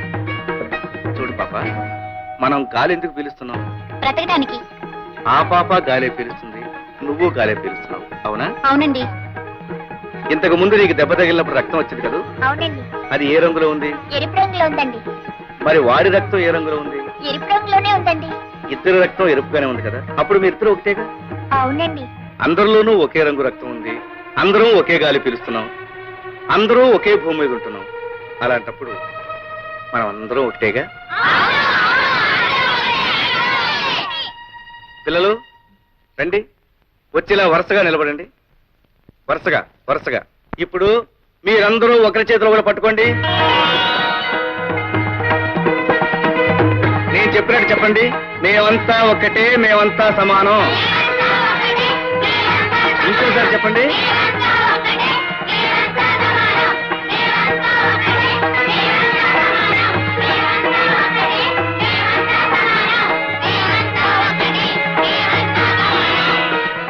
చూడు పాప, మనం గాలి ఎందుకు పీలుస్తున్నాం? బ్రతకడానికి. ఆ పాప గాలే పీలుస్తుంది, నువ్వు గాలే పీలుస్తున్నావు, అవునా? అవునండి. ఇంతకు ముందు నీకు దెబ్బ తగిలినప్పుడు రక్తం వచ్చింది కదా? అవునండి. అది ఏ రంగులో ఉంది? ఎరుపు రంగులో ఉందండి. మరి వాడి రక్తం ఏ రంగులో ఉంది? ఎరుపు రంగులోనే ఉందండి. ఇద్దరు రక్తం ఎరుపుగానే ఉంది కదా, అప్పుడు మీ ఇద్దరు ఒకటేగా? అవునండి. అందరిలోనూ ఒకే రంగు రక్తం ఉంది, అందరం ఒకే గాలి పీలుస్తున్నాం, అందరూ ఒకే భూమి మీద ఉంటున్నాం. అలాంటప్పుడు మనం అందరం ఒకటేగా? పిల్లలు రండి, వచ్చేలా వరుసగా నిలబడండి. వరుసగా. ఇప్పుడు మీరందరూ ఒకరి చేతిలో కూడా పట్టుకోండి. నేను చెప్పినట్టు చెప్పండి. మేమంతా ఒక్కటే, మేమంతా సమానం. ఇంకోసారి చెప్పండి.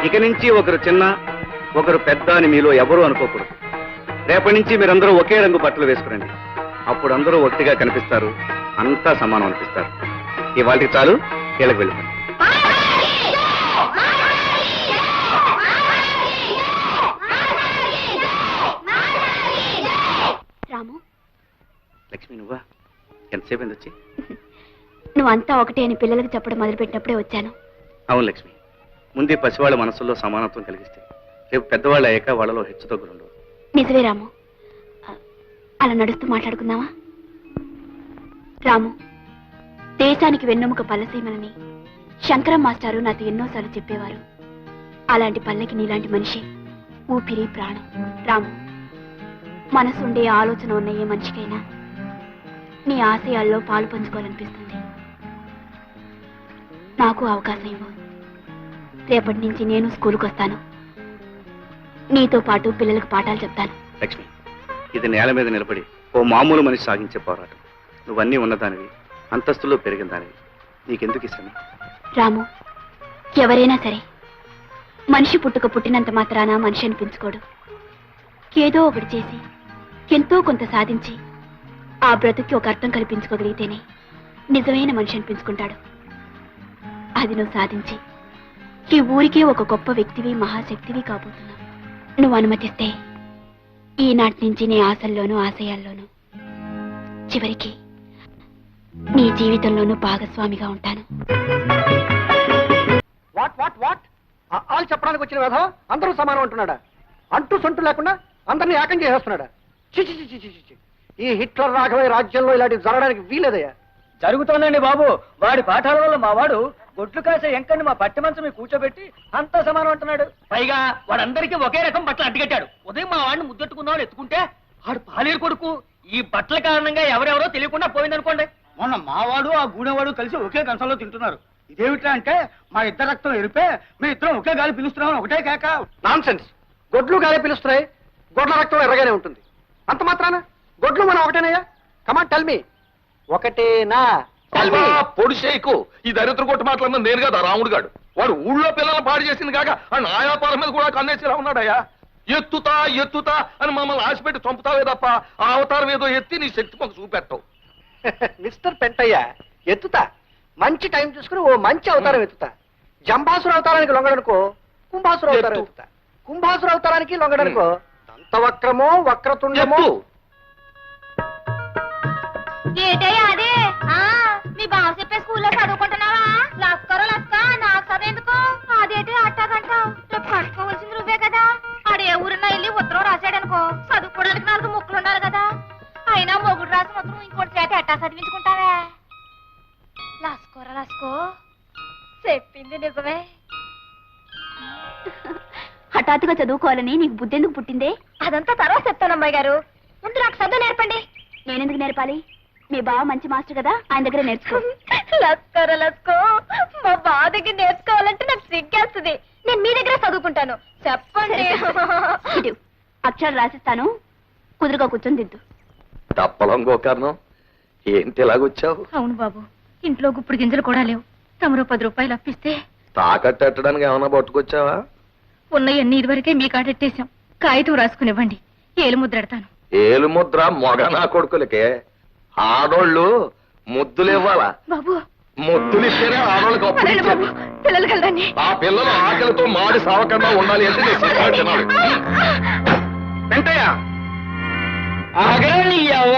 ఇక నుంచి ఒకరు చిన్న, ఒకరు పెద్ద అని మీలో ఎవరూ అనుకోకూడదు. రేపటి నుంచి మీరందరూ ఒకే రంగు బట్టలు వేసుకురండి. అప్పుడు అందరూ ఒకటిగా కనిపిస్తారు, అంతా సమానం అనిపిస్తారు. ఇవాళకి చాలు, కీళ్ళకి వెళ్ళిపోండి. రాము, లక్ష్మి నువ్వా? ఎంతసేపు అయింది వచ్చి? నువ్వంతా ఒకటే అని పిల్లలకు చెప్పడం మొదలుపెట్టినప్పుడే వచ్చాను. అవును లక్ష్మి, ముందే పసివాళ్ళ మనసుల్లో సమానత్వం కలిగిస్తే రేపు పెద్దవాళ్ళు అయ్యాక వాళ్ళలో హెచ్చుతగ్గులుండవు. నిజమే రాము. అలా నడుస్తూ మాట్లాడుకుందామా? రాము, దేశానికి వెన్నెముక పల్లసీమలని శంకరం మాస్టారు నాతో ఎన్నోసార్లు చెప్పేవారు. అలాంటి పల్లెకి నీలాంటి మనిషి ఊపిరి ప్రాణం. రాము, మనసుండే ఆలోచన ఉన్న ఏ మనిషికైనా నీ ఆశయాల్లో పాలు పంచుకోవాలనిపిస్తుంది. నాకు అవకాశం ఇవ్వు. రేపటి నుంచి నేను స్కూల్కి వస్తాను. నీతో పాటు పిల్లలకు పాఠాలు చెప్తాను. లక్ష్మి, ఇది నేల మీద నిలబడి ఓ మామూలు మనిషి సాగించే పోరాటం. నువ్వన్నీ ఉన్నదానివి, అంతస్తులో పెరిగిన దానివి. నీకెందుకు ఇష్టం? రాము, ఎవరైనా సరే మనిషి పుట్టినంత మాత్రాన మనిషి అనిపించుకోడు. ఏదో ఒకటి చేసి ఎంతో కొంత సాధించి ఆ బ్రతుకి ఒక అర్థం కల్పించుకోగలిగితేనే నిజమైన మనిషి అనిపించుకుంటాడు. అది నువ్వు సాధించి ఈ ఊరికే ఒక గొప్ప వ్యక్తివి, మహాశక్తివి కాబోతున్నావు. నువ్వు అనుమతిస్తే ఈనాటి నుంచి నీ ఆశల్లోనూ ఆశయాల్లోనూ చివరికి నీ జీవితంలోనూ భాగస్వామిగా ఉంటాను. వాట్ వాట్ వాట్ ఆళ్ళు చెప్పడానికి వచ్చిన వ్యధ అందరూ సమానం అంటున్నాడా? అంటూ సొంటు లేకుండా అందరినీ ఏకం చేసేస్తున్నాడా? చిచి చిచి చిచి చి. ఈ హిట్లర్ రాఘవయ్య రాజ్యంలో ఇలాంటివి జరగడానికి వీలేదయ్యా. జరుగుతోందండి బాబు. వాడి పాఠాల వల్ల మా వాడు గొడ్లు కాసే ఎంకని మా పట్టి మంచం మీద కూర్చోబెట్టి అంతా సమానం అంటున్నాడు. పైగా వాడందరికీ ఒకే రకం బట్టలు అడ్డుకట్టాడు. ఉదయం మా వాడిని ముద్దెట్టుకుందామని ఎత్తుకుంటే వాడు పాలేరు కొడుకు. ఈ బట్టల కారణంగా ఎవరెవరో తెలియకుండా పోయిందనుకోండి. మొన్న మావాడు ఆ గూడెవాడు కలిసి ఒకే కంచంలో తింటున్నారు. ఇదేమిటా అంటే మా ఇద్దరు రక్తం ఎరిపే మీ ఇద్దరం ఒకే గాలి పిలుస్తున్నామని ఒకటే కేక. Nonsense. గొడ్లు గాలే పిలుస్తున్నాయి, గొడ్ల రక్తం ఎర్రగానే ఉంటుంది. అంత మాత్రాన గొడ్లు మనం ఒకటేనయ్యా? కమాన్ టెల్ మీ. ఒకటేనా? పొడి చేయకు. ఈ దరిద్ర కొట్టు మాట్లాడిన నేను కదా రాముడు గాడు. వాడు ఊళ్ళో పిల్లలు పాడు చేసింది కాక ఆ నాయాపాల మీద కూడా కన్నేసిరా ఉన్నాడయ్యా. ఎత్తుతా ఎత్తుతా అని మమ్మల్ని ఆశపెట్టి చంపుతావే తప్ప ఆ అవతారం ఏదో ఎత్తి నీ శక్తి మాకు చూపెట్టవు. మిస్టర్ పెంటయ్య, ఎత్తుతా. మంచి టైం చూసుకుని ఓ మంచి అవతారం ఎత్తుతా. జంబాసుర అవతారానికి లొంగడనుకో కుంభాసుర అవతారం ఎత్తుతా. కుంభాసుర అవతారానికి లొంగడనుకో దంతవక్రమో వక్రతుండమో. ఏటయ్యా అదే? మీ బావ చెప్పే స్కూల్లో చదువుకుంటున్నావా? లస్కరో లస్క, నాకు చదివేందుకు? అదేంటి అట్టాగంటావు? రేపు కట్టుకోవాల్సింది నువ్వే కదా. ఆడే ఊరిన వెళ్ళి ఉత్తరం రాశాడనుకో, చదువుకోవడానికి 4 ముక్కలు ఉండాలి కదా. అయినా మొగుడు రాసిన ఉత్తరం ఇంకోటి చేత ఎట్టా చదివించుకుంటావే? లస్కోరా లస్కో, చెప్పింది నిజమే. హఠాత్తుగా చదువుకోవాలని నీకు బుద్ధెందుకు పుట్టిందే? అదంతా తర్వాత చెప్తాను అమ్మాయి గారు. ముందు నాకు చదువు నేర్పండి. నేనెందుకు నేర్పాలి? మీ బావ మంచి మాస్టర్ కదా, ఆయన దగ్గర నేర్చుకో. లస్కో లస్కో, మా బావ దగ్గర నేర్చుకోవాలంటే నాకు సిగ్గేస్తుంది. నేను మీ దగ్గర చదువుకుంటాను. చెప్పండి. ఇటు అక్షరాలు రాసిస్తాను, కుదురుగా కూర్చొని దిద్దు. తప్పలం గోకర్ణం, ఏంటి ఇలాగొచ్చావు? అవును బాబు, ఇంట్లో గుప్పుడు గింజలు కూడా లేవు. తమరు 10 రూపాయలు అప్పిస్తే తాకట్టడానికి ఏమైనా పట్టుకొచ్చావా? ఉన్నయన్నీ ఇదివరకే మీ కాడెట్టేశాం. కాగితం రాసుకునివ్వండి, ఏలు ముద్రెడతాను. ఏలు ముద్ర మొగ నా కొడుకులకే. ఆడోళ్ళు ముద్దులు ఇవ్వాలా? బాబు ముద్దులు ఇస్తేనే ఆడోళ్ళకి అప్పుడు పదండి బాబు, ఇచ్చేది. పిల్లలు కలదండి. ఆ పిల్లలు ఆకలితో మాడి సావకుండా ఉండాలి అంటే నేను సినిమా తినాలి. పెంటయ్య, ఆగండి అవ్వ.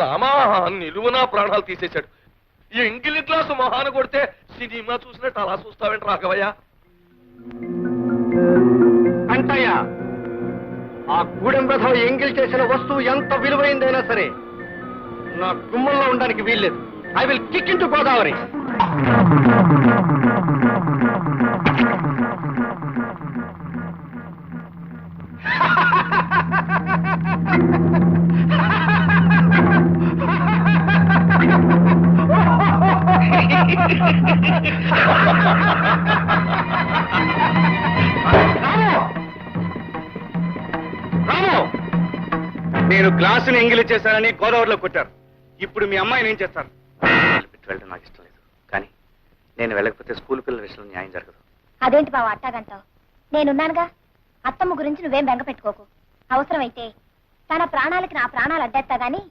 రామా నిలువునా ప్రాణాలు తీసేశాడు. ఈ ఎంగిలి గ్లాసు మొహాన కొడితే సినిమా చూసినట్టు అలా చూస్తావేంటి రాఘవయ్య? అంటయ్యా, ఆ గూడెం రథం ఎంగిల్ చేసిన వస్తువు ఎంత విలువైందైనా సరే నా గుమ్మంలో ఉండడానికి వీల్లేదు. I will kick in to Godavari. నేను గ్లాసుని ఎంగిలి చేశానని గోదావరిలో కొట్టారు. ఇప్పుడు మీ అమ్మాయిని ఏం చేస్తారు? వెళ్ళడం నాకు ఇష్టం లేదు, కానీ నేను వెళ్ళకపోతే స్కూల్ పిల్లల విషయంలో న్యాయం జరగదు. అదేంటి బావ అట్టాగంటావు? నేనున్నానుగా. అత్తమ్మ గురించి నువ్వేం బెంగ పెట్టుకోకు. అవసరమైతే తన ప్రాణాలకి నా ప్రాణాలు అడ్డేస్తా గాని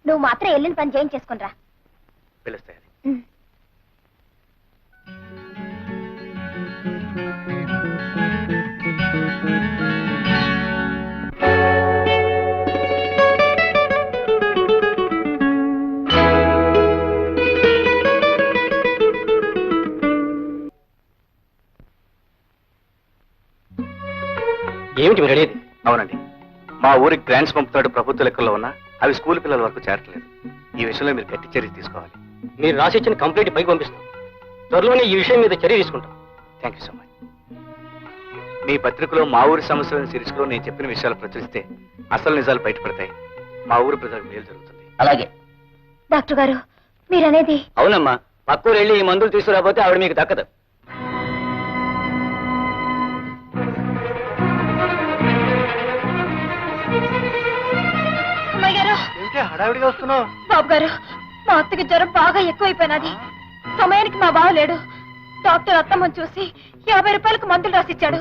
నువ్వు మాత్రం వెళ్ళిన పని చేయించేసుకునిరా. పిలుస్తాయి. ఏమిటి మీరు అనేది? అవునండి, మా ఊరికి గ్రాంట్స్ పంపుతాడు ప్రభుత్వ లెక్కల్లో ఉన్నా అవి స్కూల్ పిల్లల వరకు చేరట్లేదు. ఈ విషయంలో మీరు గట్టి చర్య తీసుకోవాలి. మీరు రాసిచ్చిన కంప్లైంట్ పైకి పంపిస్తాం. త్వరలోనే ఈ విషయం మీద చర్య తీసుకుంటాం. Thank you so much. మీ పత్రికలో మా ఊరి సమస్యలను సిరీస్లో నేను చెప్పిన విషయాలు ప్రచురిస్తే అసలు నిజాలు బయటపడతాయి. మా ఊరు ప్రజలకు మేలు జరుగుతుంది. అలాగే డాక్టర్ గారు మీరనేది? అవునమ్మా, పక్కూరు వెళ్ళి ఈ మందులు తీసుకురాకపోతే ఆవిడ మీకు దక్కదు. హడావిడిగా వస్తున్నావు? బాబు గారు, మా అత్తకి జ్వరం బాగా ఎక్కువైపోయినది. సమయానికి మా బావ లేడు. డాక్టర్ అత్తమ్మని చూసి 50 రూపాయలకు మందులు రాసిచ్చాడు.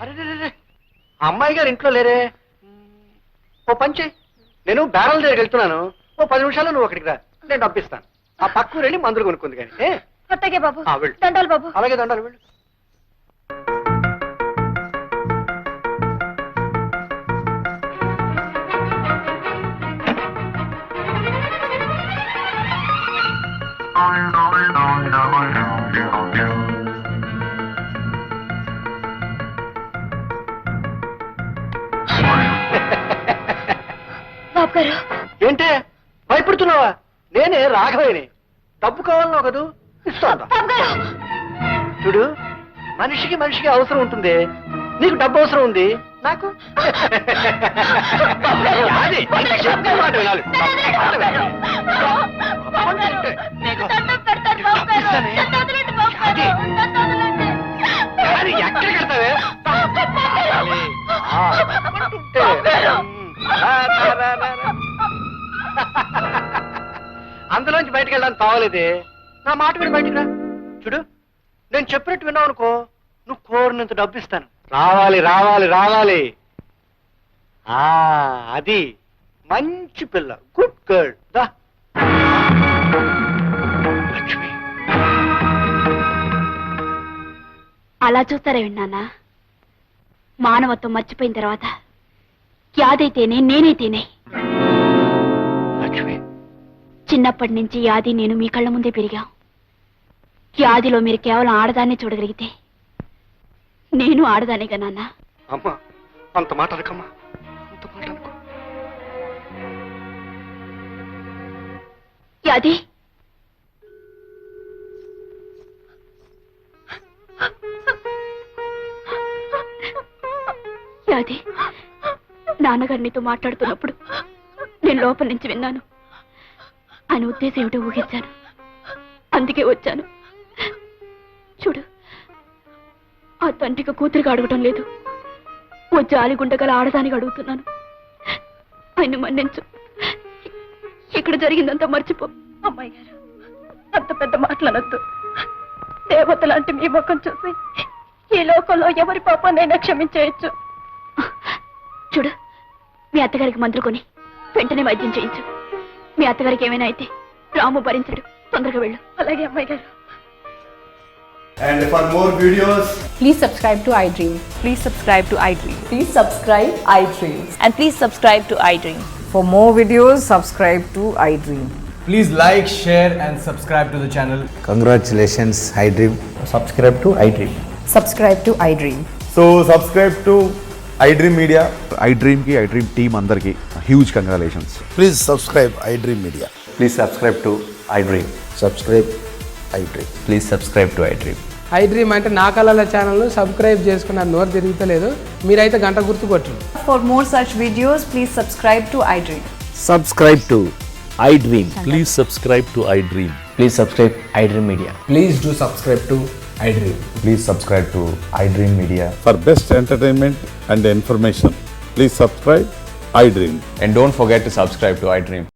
అరే, అమ్మాయి గారు ఇంట్లో లేరే. ఓ పంచే, నేను బ్యారల్ దగ్గరికి వెళ్తున్నాను. ఓ 10 నిమిషాల్లో నువ్వు అక్కడికి రా, నేను డబ్బిస్తాను. ఆ పక్కకు వెళ్ళి మందులు కొనుక్కుంది కానీ. అత్తగే బాబు. వెళ్ళు. దండాలు బాబు. అలాగే దండాలు, వెళ్ళు. బాబు గారు ఏంటే భయపడుతున్నావా? నేనే రాఘవేని. డబ్బు కావాలన్నావు కదూ, ఇస్తాను. బాబు గారు చూడు, మనిషికి మనిషికి అవసరం ఉంటుంది. నీకు డబ్బు అవసరం ఉంది, నాకు అది. చెప్పే మాట వినాలి. అది ఎక్కడ కడతావే? అందులోంచి బయటకు వెళ్ళడానికి తావలేదే. నా మాట విని బయటికి రా. చూడు, నేను చెప్పినట్టు విన్నావు అనుకో, నువ్వు కోరినంత డబ్బు ఇస్తాను. రావాలి రావాలి రావాలి. అది మంచి పిల్ల, గుడ్ గర్ల్. దా లక్ష్మి. అలా చూస్తారే విన్నానా? మానవత్వం మర్చిపోయిన తర్వాత యాదైతేనే నేనైతేనే. లక్ష్మి, చిన్నప్పటి నుంచి యాది నేను మీ కళ్ళ ముందే పెరిగాం. యాదిలో మీరు కేవలం ఆడదాన్నే చూడగలిగితే నేను ఆడదానేగా నాన్న. అమ్మా, అంత మాట అనకమ్మా, అంత మాట అనుకో. యాది, యాది, నాన్నగారు నీతో మాట్లాడుతున్నప్పుడు నేను లోపల నుంచి విన్నాను. ఆయన ఉద్దేశం ఏమిటో ఊహించాను, అందుకే వచ్చాను. చూడు, ఆ తండ్రికి కూతురికి అడగటం లేదు, ఓ జాలిగుండగల ఆడదానికి అడుగుతున్నాను. ఆయన మన్నించు. ఇక్కడ జరిగిందంతా మర్చిపో. అమ్మాయి గారు, అంత పెద్ద మాటలనొద్దు. దేవత లాంటి మీ ముఖం చూసి ఈ లోకంలో ఎవరి పాపాన్నైనా క్షమించేయచ్చు. చూడు, మీ అత్తగారికి మందులు కొని వెంటనే వైద్యం చేయించు. మీ అత్తగారికి ఏమైనా అయితే రాము భరించడు. తొందరగా వెళ్ళు. అలాగే అమ్మాయి గారు. And for more videos, Please subscribe to iDream. Please subscribe to iDream. Please subscribe iDream. And please subscribe to iDream. For more videos, subscribe to iDream. please like, share and subscribe to the channel. Congratulations, iDream. Subscribe to iDream. Subscribe to iDream. So subscribe to iDream Media. iDream ki iDream team అందరికి huge congratulations. Please subscribe iDream Media. Please subscribe to iDream. Subscribe iDream. Please subscribe to iDream. iDream అంటే నా కళల channel subscribe చేసుకున్న నోరు తిరుగుతలేదు మీరైతే గంట గుర్తు కొట్టండి. For more such videos, please subscribe to iDream. Subscribe to iDream. Please subscribe to iDream. Please subscribe iDream Media. Please do subscribe to iDream. Please subscribe to iDream Media. For best entertainment and information, please subscribe iDream. And don't forget to subscribe to iDream.